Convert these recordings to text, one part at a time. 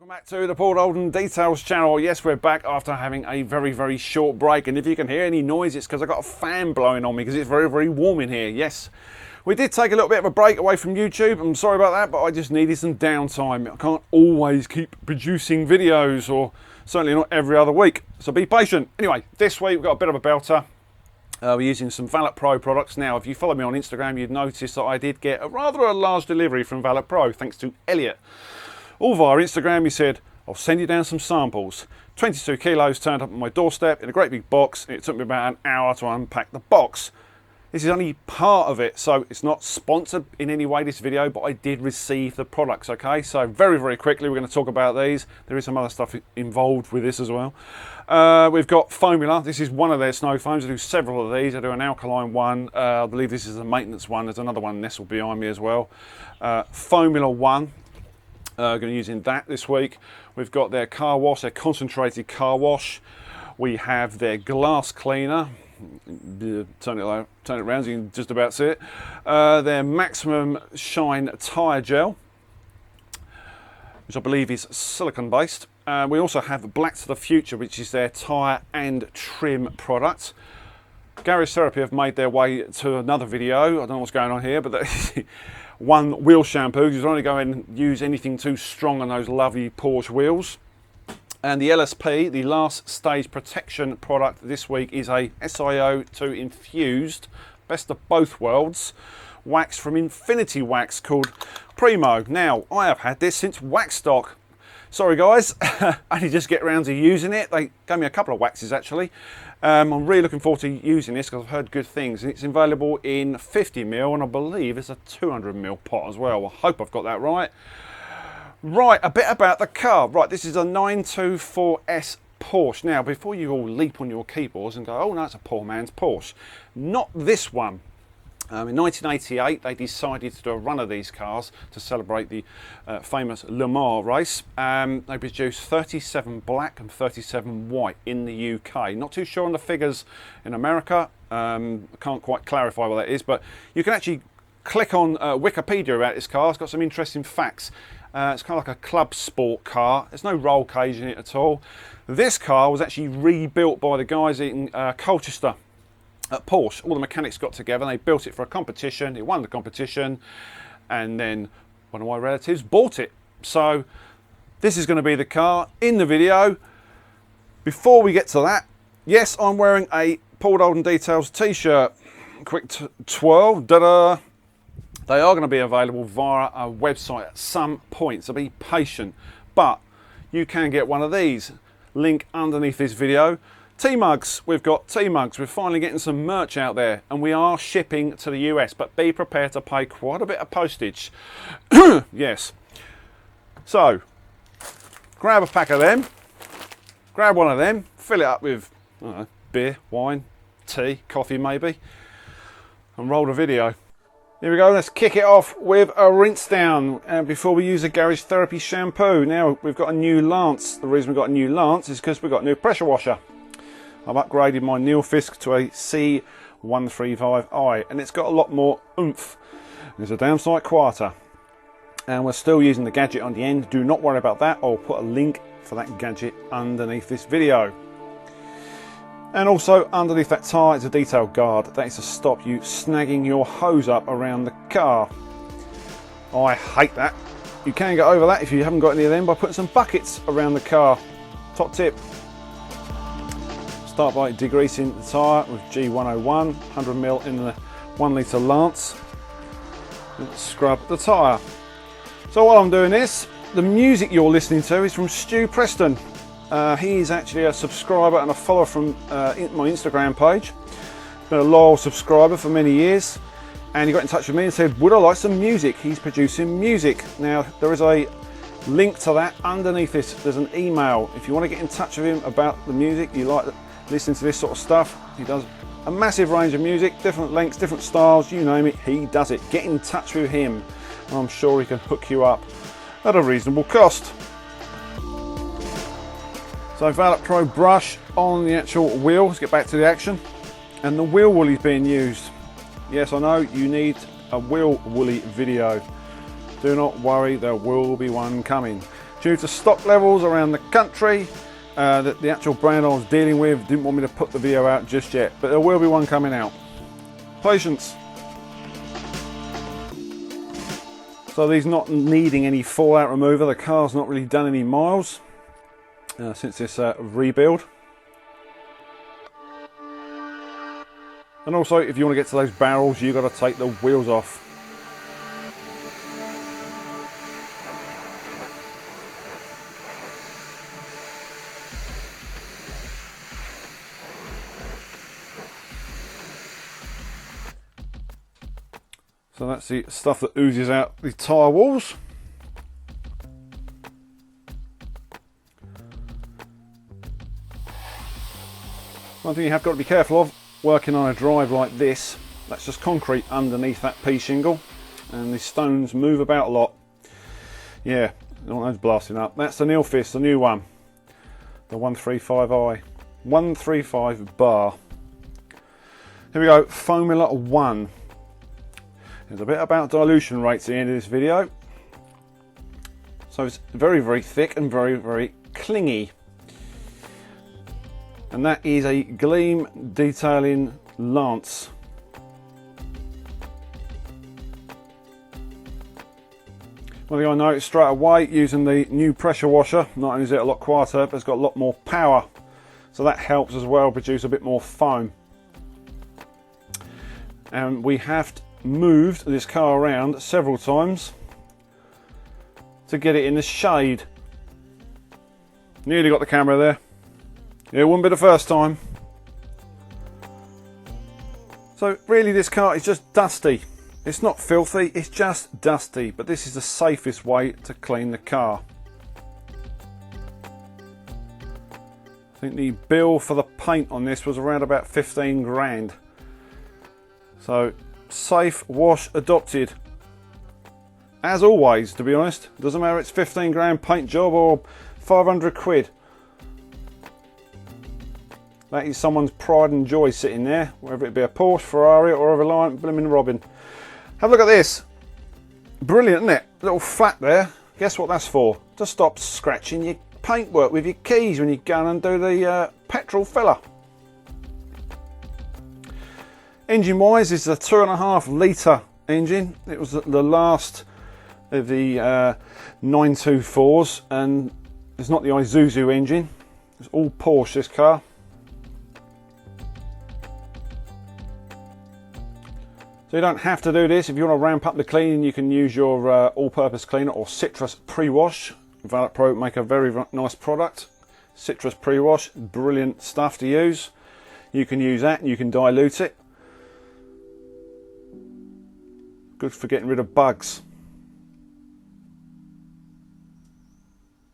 Welcome back to the Dolden Details channel. Yes, we're back after having a very short break, and if you can hear any noise, it's because I've got a fan blowing on me because it's very warm in here. Yes, we did take a little bit of a break away from YouTube. I'm sorry about that, but I just needed some downtime. I can't always keep producing videos, or certainly not every other week, so be patient. Anyway, this week we've got a bit of a belter. We're using some ValetPRO products. Now, if you follow me on Instagram, you'd notice that I did get a rather large delivery from ValetPRO, thanks to Elliot. All via Instagram. He said, I'll send you down some samples. 22 kilos turned up on my doorstep in a great big box. It took me about an hour to unpack the box. This is only part of it, so it's not sponsored in any way, this video, but I did receive the products, okay? So very quickly, we're going to talk about these. There is some other stuff involved with this as well. We've got Formula. This is one of their snow foams. I do several of these. I do an alkaline one. I believe this is a maintenance one. There's another one nestled behind me as well. Formula 1. Going to be using that this week. We've got their car wash, their concentrated car wash. We have their glass cleaner. Turn it around so you can just about see it. Their maximum shine tyre gel, which I believe is silicone based. We also have Black to the Future, which is their tyre and trim product. Garage Therapy have made their way to another video. I don't know what's going on here, but one wheel shampoo. You don't want to go and use anything too strong on those lovely Porsche wheels. And the LSP, the last stage protection product this week, is a SiO2 infused, best of both worlds, wax from Infinity Wax called Primo. Now, I have had this since wax stock. Sorry guys, I only just get around to using it. They gave me a couple of waxes actually. I'm really looking forward to using this because I've heard good things. And it's available in 50ml, and I believe it's a 200ml pot as well. I hope I've got that right. Right, a bit about the car. Right, this is a 924S Porsche. Now, before you all leap on your keyboards and go, oh no, it's a poor man's Porsche. Not this one. In 1988, they decided to do a run of these cars to celebrate the famous Le Mans race. They produced 37 black and 37 white in the UK. Not too sure on the figures in America. I can't quite clarify what that is, but you can actually click on Wikipedia about this car. It's got some interesting facts. It's kind of like a club sport car. There's no roll cage in it at all. This car was actually rebuilt by the guys in Colchester at Porsche. All the mechanics got together and they built it for a competition. It won the competition, and then one of my relatives bought it. So this is going to be the car in the video. Before we get to that, yes, I'm wearing a Dolden Details t-shirt. Quick twirl, da-da. They are going to be available via a website at some point, so be patient. But you can get one of these. Link underneath this video. T-mugs, we've got T-mugs. We're finally getting some merch out there, and we are shipping to the US, but be prepared to pay quite a bit of postage. Yes. So, grab a pack of them, grab one of them, fill it up with, I don't know, beer, wine, tea, coffee maybe, and roll the video. Here we go, let's kick it off with a rinse down before we use a Garage Therapy shampoo. Now, we've got a new lance. The reason we've got a new lance is because we've got a new pressure washer. I've upgraded my Nilfisk to a C135i, and it's got a lot more oomph. It's a damn sight quieter. And we're still using the gadget on the end. Do not worry about that. I'll put a link for that gadget underneath this video. And also underneath that tyre is a detail guard. That is to stop you snagging your hose up around the car. I hate that. You can get over that if you haven't got any of them by putting some buckets around the car. Top tip. Start by degreasing the tyre with G101, 100ml in the 1 litre lance. And scrub the tyre. So while I'm doing this, the music you're listening to is from Stu Preston. He's actually a subscriber and a follower from my Instagram page. Been a loyal subscriber for many years, and he got in touch with me and said, would I like some music? He's producing music. Now, there is a link to that underneath this. There's an email. If you want to get in touch with him about the music, you like listening to this sort of stuff, he does a massive range of music, different lengths, different styles, you name it, he does it. Get in touch with him, and I'm sure he can hook you up at a reasonable cost. So ValetPRO brush on the actual wheel. Let's get back to the action. And the wheel woolly is being used. Yes, I know you need a wheel woolly video. Do not worry, there will be one coming. Due to stock levels around the country, that the actual brand I was dealing with didn't want me to put the video out just yet, but there will be one coming out. Patience. So these not needing any fallout remover, the car's not really done any miles since this rebuild. And also, if you want to get to those barrels, you've got to take the wheels off. So that's the stuff that oozes out the tyre walls. One thing you have got to be careful of, working on a drive like this, that's just concrete underneath that P shingle, and the stones move about a lot. Yeah, don't want those blasting up. That's the Nilfist, the new one, the 135i, 135 bar. Here we go, Formula 1. There's a bit about dilution rates at the end of this video. So it's very, very thick and very, very clingy. And that is a Gleam Detailing Lance. One thing I noticed straight away using the new pressure washer, not only is it a lot quieter, but it's got a lot more power. So that helps as well produce a bit more foam. And we have moved this car around several times to get it in the shade. Nearly got the camera there. It wouldn't be the first time. So really this car is just dusty. It's not filthy, it's just dusty, but this is the safest way to clean the car. I think the bill for the paint on this was around about 15 grand. So safe wash adopted. As always, to be honest, doesn't matter it's 15 grand paint job or 500 quid. That is someone's pride and joy sitting there, whether it be a Porsche, Ferrari or a Reliant blimmin' Robin. Have a look at this. Brilliant, isn't it? Little flap there. Guess what that's for? To stop scratching your paintwork with your keys when you go and do the petrol filler. Engine wise, this is a 2.5 litre engine. It was the last of the 924s, and it's not the Isuzu engine. It's all Porsche, this car. So you don't have to do this. If you want to ramp up the cleaning, you can use your all-purpose cleaner or citrus pre-wash. ValetPRO make a very nice product. Citrus pre-wash, brilliant stuff to use. You can use that and you can dilute it. Good for getting rid of bugs.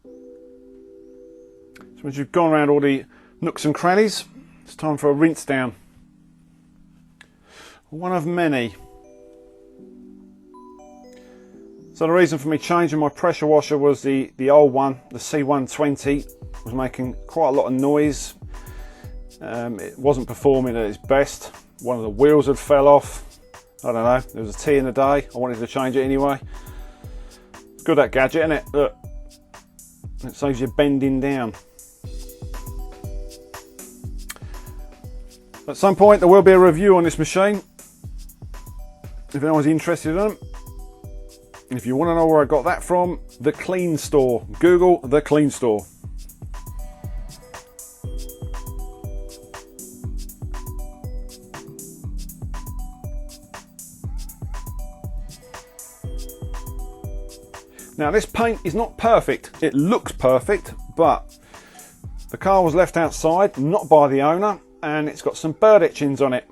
So once you've gone around all the nooks and crannies, it's time for a rinse down. One of many. So the reason for me changing my pressure washer was the old one, the C120, was making quite a lot of noise. It wasn't performing at its best. One of the wheels had fell off. I don't know, there was a tea in the day. I wanted to change it anyway. It's good, that gadget, isn't it? Look, it saves you bending down. At some point there will be a review on this machine, if anyone's interested in them. And if you want to know where I got that from, The Clean Store. Google The Clean Store. Now this paint is not perfect. It looks perfect, but the car was left outside, not by the owner, and it's got some bird etchings on it.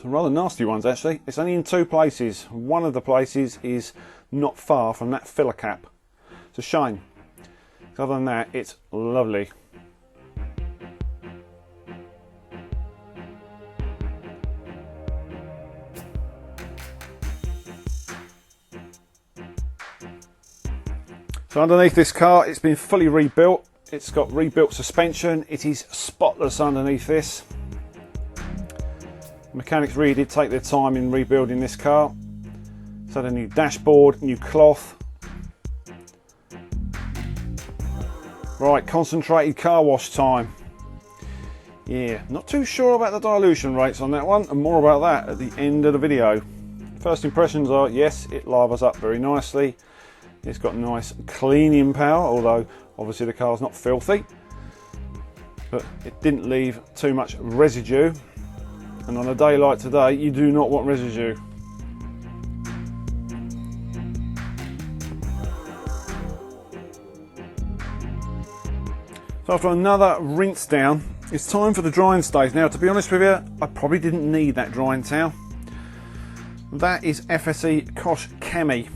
Some rather nasty ones actually. It's only in two places. One of the places is not far from that filler cap. It's a shame. Other than that, it's lovely. So underneath this car, it's been fully rebuilt. It's got rebuilt suspension. It is spotless underneath this. Mechanics really did take their time in rebuilding this car. It's had a new dashboard, new cloth. Right, concentrated car wash time. Yeah, not too sure about the dilution rates on that one, and more about that at the end of the video. First impressions are, yes, it lavers up very nicely. It's got nice cleaning power, although obviously the car's not filthy. But it didn't leave too much residue. And on a day like today, you do not want residue. So after another rinse down, it's time for the drying stage. Now, to be honest with you, I probably didn't need that drying towel. That is FSE Kosh Chemi.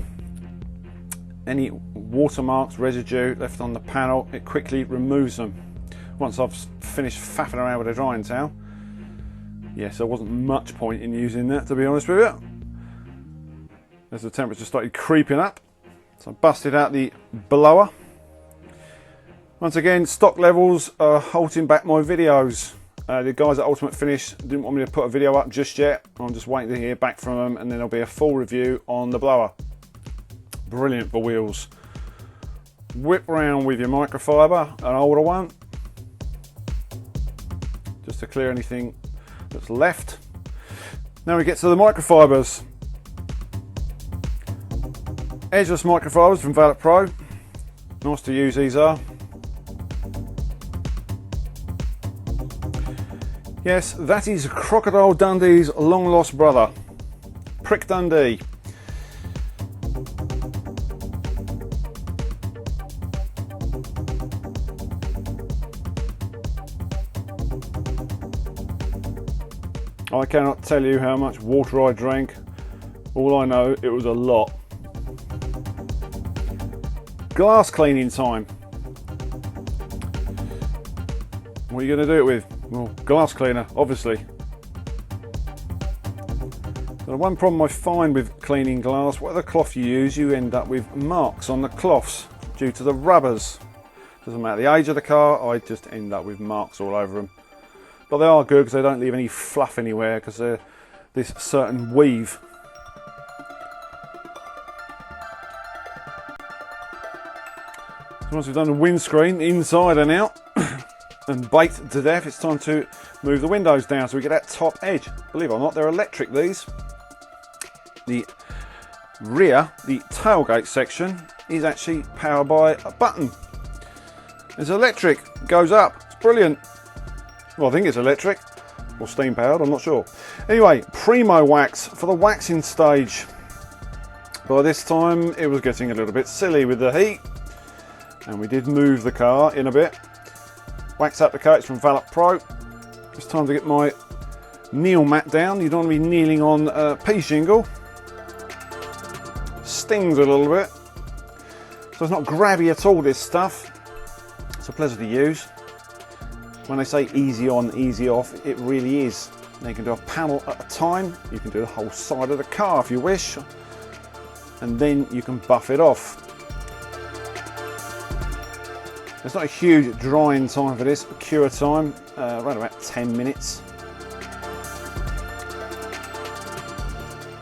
Any watermarks, residue left on the panel, it quickly removes them. Once I've finished faffing around with a drying towel. Yes, there wasn't much point in using that, to be honest with you. As the temperature started creeping up, so I busted out the blower. Once again, stock levels are holding back my videos. The guys at Ultimate Finish didn't want me to put a video up just yet. I'm just waiting to hear back from them, and then there'll be a full review on the blower. Brilliant for wheels. Whip round with your microfiber, an older one, just to clear anything that's left. Now we get to the microfibers. Edgeless microfibers from ValetPRO. Nice to use these are. Yes, that is Crocodile Dundee's long lost brother, Prick Dundee. I cannot tell you how much water I drank. All I know, it was a lot. Glass cleaning time. What are you going to do it with? Well, glass cleaner, obviously. The one problem I find with cleaning glass, whatever cloth you use, you end up with marks on the cloths due to the rubbers. Doesn't matter the age of the car, I just end up with marks all over them. But they are good because they don't leave any fluff anywhere because they're this certain weave. So once we've done the windscreen inside and out and baked to death, it's time to move the windows down so we get that top edge. Believe it or not, they're electric, these. The rear, the tailgate section, is actually powered by a button. It's electric, goes up, it's brilliant. Well, I think it's electric, or steam powered, I'm not sure. Anyway, Primo wax for the waxing stage. By this time, it was getting a little bit silly with the heat, and we did move the car in a bit. Wax applicator from ValetPRO. It's time to get my kneel mat down. You don't want to be kneeling on a pea shingle. Stings a little bit. So it's not grabby at all, this stuff. It's a pleasure to use. When they say easy on, easy off, it really is. Now you can do a panel at a time. You can do the whole side of the car if you wish. And then you can buff it off. It's not a huge drying time for this, cure time, around about 10 minutes.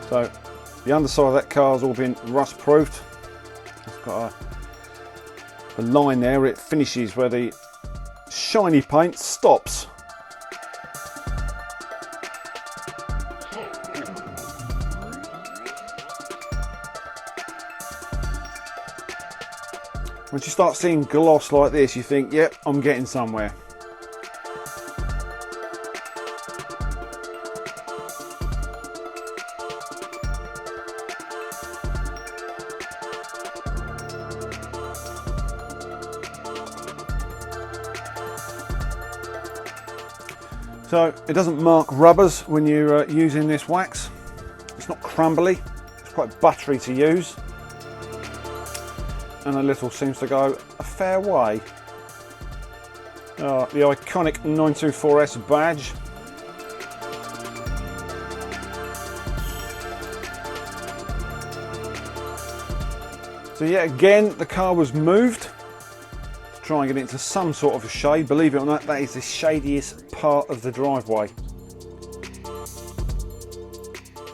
So the underside of that car's all been rust proofed. It's got a line there where it finishes, where the shiny paint stops. Once you start seeing gloss like this, you think, yep, I'm getting somewhere. So it doesn't mark rubbers when you're using this wax. It's not crumbly, it's quite buttery to use. And a little seems to go a fair way. The iconic 924S badge. So yet again, the car was moved to try and get it into some sort of a shade. Believe it or not, that is the shadiest part of the driveway.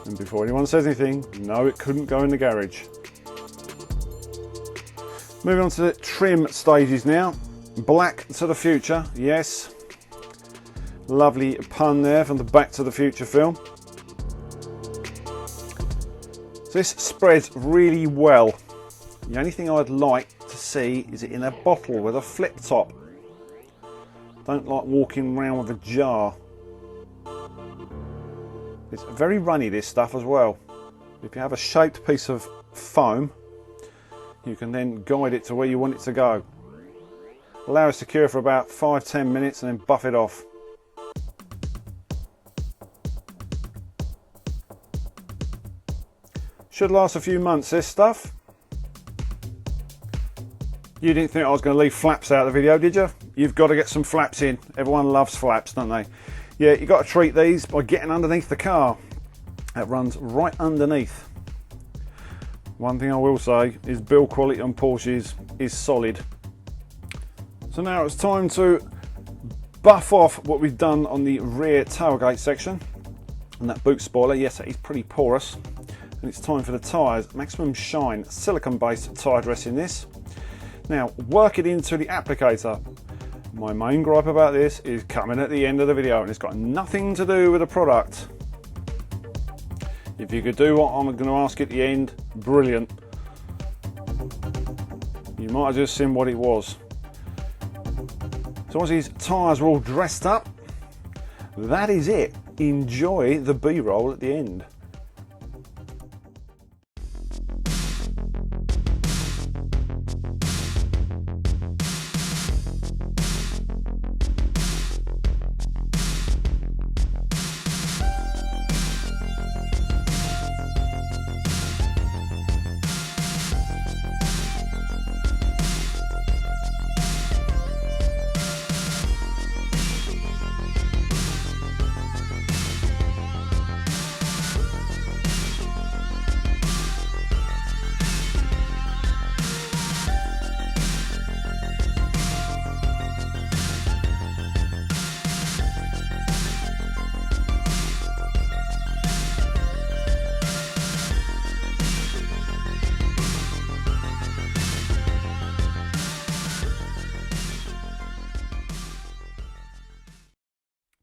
And before anyone says anything, no, it couldn't go in the garage. Moving on to the trim stages now. Black to the Future, yes. Lovely pun there from the Back to the Future film. So this spreads really well. The only thing I'd like to see is it in a bottle with a flip top. Don't like walking around with a jar. It's very runny, this stuff as well. If you have a shaped piece of foam, you can then guide it to where you want it to go. Allow it to cure for about 5-10 minutes and then buff it off. Should last a few months, this stuff. You didn't think I was going to leave flaps out of the video, did you? You've got to get some flaps in. Everyone loves flaps, don't they? Yeah, you've got to treat these by getting underneath the car. That runs right underneath. One thing I will say is build quality on Porsches is solid. So now it's time to buff off what we've done on the rear tailgate section. And that boot spoiler, yes, it is pretty porous. And it's time for the tyres. Maximum Shine silicone based tyre dressing this. Now work it into the applicator. My main gripe about this is coming at the end of the video and it's got nothing to do with the product. If you could do what I'm going to ask at the end, brilliant. You might have just seen what it was. So once these tyres are all dressed up, that is it. Enjoy the B-roll at the end.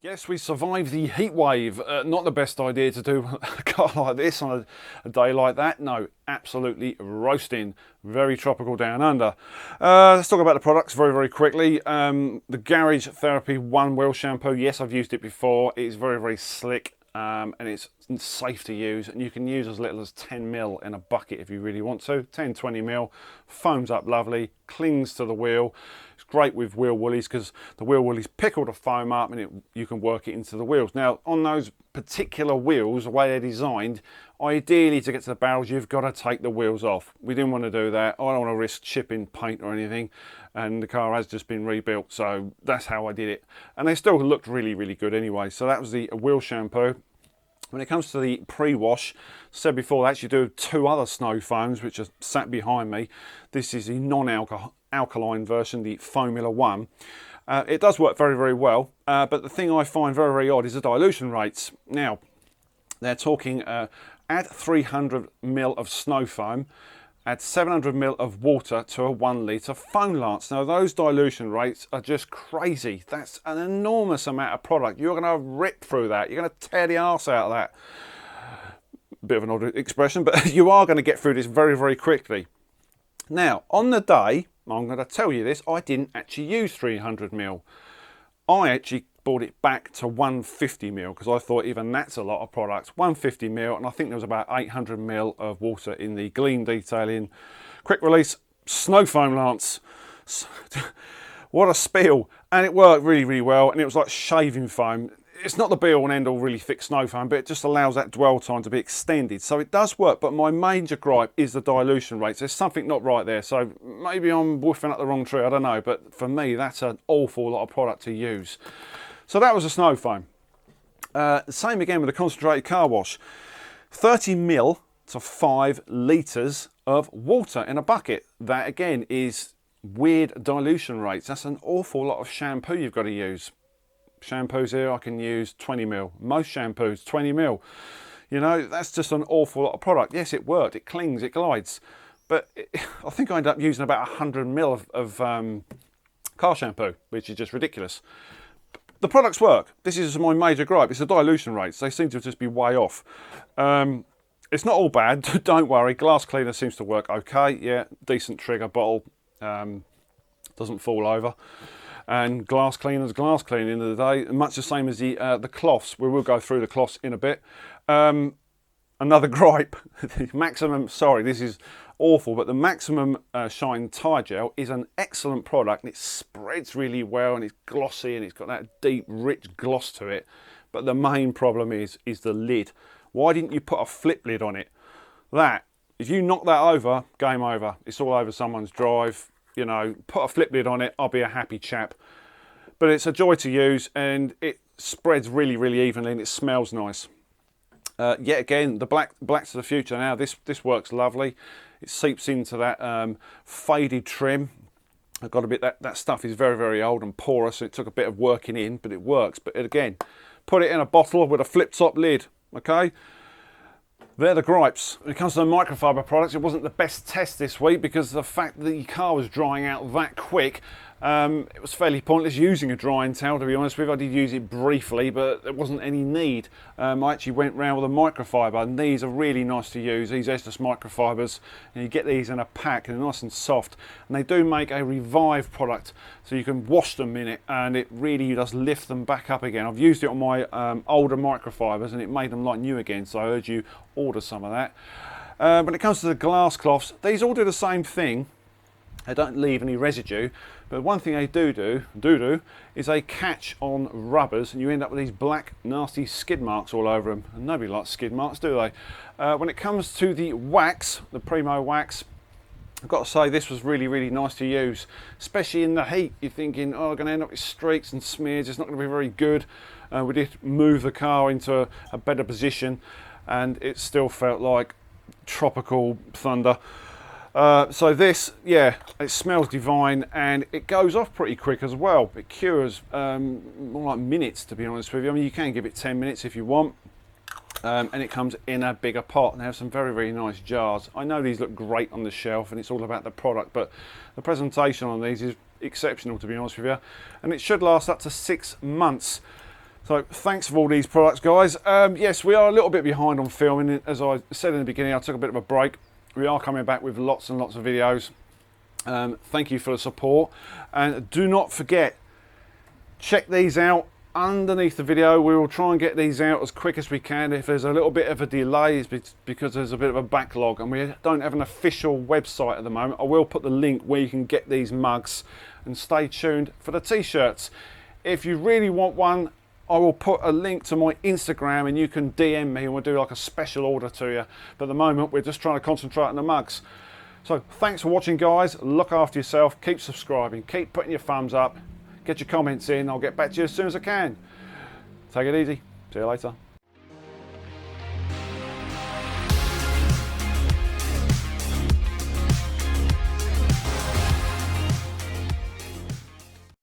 Yes, we survived the heat wave. Not the best idea to do a car like this on a day like that. No, absolutely roasting. Very tropical down under. Let's talk about the products very, very quickly. The Garage Therapy One Wheel Shampoo. Yes, I've used it before. It's very, very slick and it's safe to use. And you can use as little as 10 ml in a bucket if you really want to. 10, 20 ml. Foams up lovely. Clings to the wheel. It's great with wheel woolies because the wheel woolies pick all the foam up and you can work it into the wheels. Now on those particular wheels, the way they're designed, ideally to get to the barrels you've got to take the wheels off. We didn't want to do that. I don't want to risk chipping paint or anything, and the car has just been rebuilt, so that's how I did it. And they still looked really, really good anyway. So that was the wheel shampoo. When it comes to the pre-wash, said before, I actually do 2 other snow foams which are sat behind me. This is the non-alkaline version, the Formula 1. It does work very, very well, but the thing I find very, very odd is the dilution rates. Now, they're talking add 300 ml of snow foam, add 700 ml of water to a 1 litre foam lance. Now those dilution rates are just crazy. That's an enormous amount of product. You're going to rip through that. You're going to tear the arse out of that. Bit of an odd expression, but you are going to get through this very, very quickly. Now, on the day, I'm going to tell you this, I didn't actually use 300 ml. I actually brought it back to 150 ml because I thought even that's a lot of product. 150 ml, and I think there was about 800 ml of water in the Gleam Detailing quick release snow foam lance. What a spiel. And it worked really, really well, and it was like shaving foam. It's not the be all and end all really thick snow foam, but it just allows that dwell time to be extended. So it does work, but my major gripe is the dilution rates. There's something not right there. So maybe I'm woofing up the wrong tree, I don't know. But for me, that's an awful lot of product to use. So that was a snow foam. Same again with the concentrated car wash. 30 ml to 5 litres of water in a bucket. That again is weird dilution rates. That's an awful lot of shampoo you've got to use. Shampoos here I can use 20 ml. Most shampoos 20 ml. You know, that's just an awful lot of product. Yes, it worked, it clings, it glides, but I think I ended up using about 100 ml of car shampoo, which is just ridiculous. The products work. This is my major gripe. It's the dilution rates. They seem to just be way off. It's not all bad, don't worry. Glass cleaner seems to work okay. Yeah, decent trigger, bottle doesn't fall over. And glass cleaner's glass cleaner in the day, much the same as the cloths. We will go through the cloths in a bit. Another gripe, the maximum, sorry, this is awful, but the maximum shine tire gel is an excellent product, and it spreads really well, and it's glossy, and it's got that deep, rich gloss to it. But the main problem is the lid. Why didn't you put a flip lid on it? That, if you knock that over, game over. It's all over someone's drive. You know, put a flip lid on it, I'll be a happy chap. But it's a joy to use, and it spreads really, really evenly, and it smells nice. Yet again, the black's the future now. This works lovely. It seeps into that faded trim. I've got a bit, that stuff is very, very old and porous, so it took a bit of working in, but it works. But again, put it in a bottle with a flip top lid, okay? They're the gripes. When it comes to the microfiber products, it wasn't the best test this week because of the fact that the car was drying out that quick. It was fairly pointless using a drying towel, to be honest with you. I did use it briefly, but there wasn't any need. I actually went round with a microfiber, and these are really nice to use, these Estes microfibers. And you get these in a pack, and they're nice and soft. And they do make a Revive product, so you can wash them in it, and it really does lift them back up again. I've used it on my older microfibers, and it made them like new again, so I urge you order some of that. When it comes to the glass cloths, these all do the same thing. They don't leave any residue, but one thing they do is they catch on rubbers, and you end up with these black nasty skid marks all over them, and nobody likes skid marks, do they? When it comes to the wax, the Primo wax, I've got to say this was really, really nice to use, especially in the heat. You're thinking, oh, I'm going to end up with streaks and smears, it's not going to be very good. We did move the car into a better position, and it still felt like tropical thunder. So this, yeah, it smells divine, and it goes off pretty quick as well. It cures more like minutes, to be honest with you. I mean, you can give it 10 minutes if you want, and it comes in a bigger pot, and they have some very, very nice jars. I know these look great on the shelf, and it's all about the product, but the presentation on these is exceptional, to be honest with you, and it should last up to 6 months. So thanks for all these products, guys. Yes, we are a little bit behind on filming. As I said in the beginning, I took a bit of a break. We are coming back with lots and lots of videos. Thank you for the support, and do not forget, check these out underneath the video. We will try and get these out as quick as we can. If there's a little bit of a delay, it's because there's a bit of a backlog, and we don't have an official website at the moment. I will put the link where you can get these mugs, and stay tuned for the t-shirts. If you really want one, I will put a link to my Instagram, and you can DM me, and we'll do like a special order to you. But at the moment, we're just trying to concentrate on the mugs. So thanks for watching, guys. Look after yourself. Keep subscribing. Keep putting your thumbs up. Get your comments in. I'll get back to you as soon as I can. Take it easy. See you later.